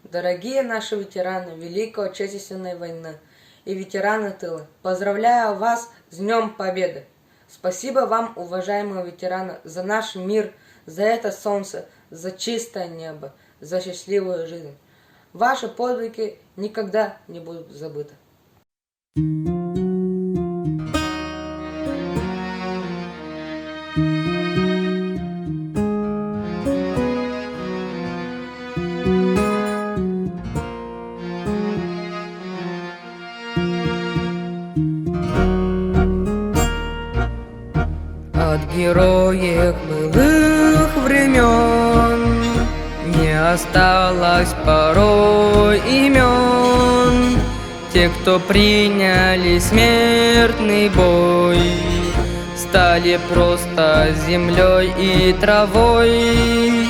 Дорогие наши ветераны Великой Отечественной войны и ветераны тыла, поздравляю вас с Днем Победы! Спасибо вам, уважаемые ветераны, за наш мир, за это солнце, за чистое небо, за счастливую жизнь. Ваши подвиги никогда не будут забыты. От героев былых времен не осталось порой имен. Те, кто приняли смертный бой, стали просто землей и травой.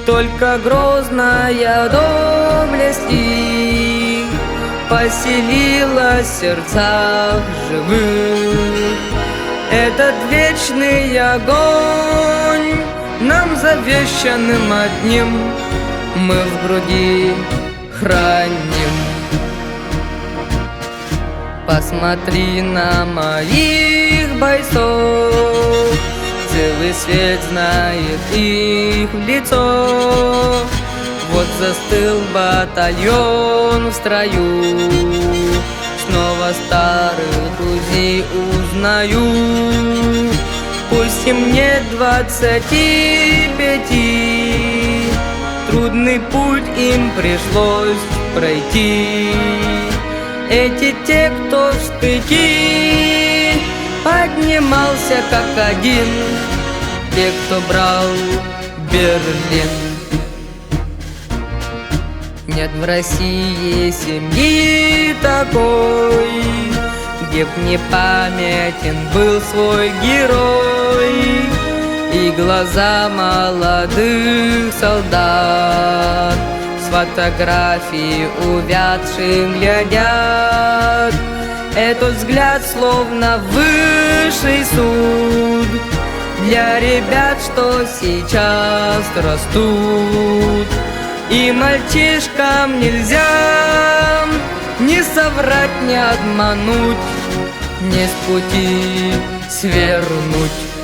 Только грозная доблесть их поселилась в сердцах живых. Этот вечный огонь нам завещанным одним мы в груди храним. Посмотри на моих бойцов, целый свет знает их в лицо. Вот застыл батальон в строю, снова старых друзей узнаю. Пусть им нет 25, трудный путь им пришлось пройти. Эти те, кто в стыки поднимался как один, те, кто брал Берлин. Нет в России семьи такой, где б не памятен был свой герой. И глаза молодых солдат с фотографий увядшим глядят. Этот взгляд словно высший суд для ребят, что сейчас растут. И мальчишкам нельзя ни соврать, ни обмануть, ни с пути свернуть.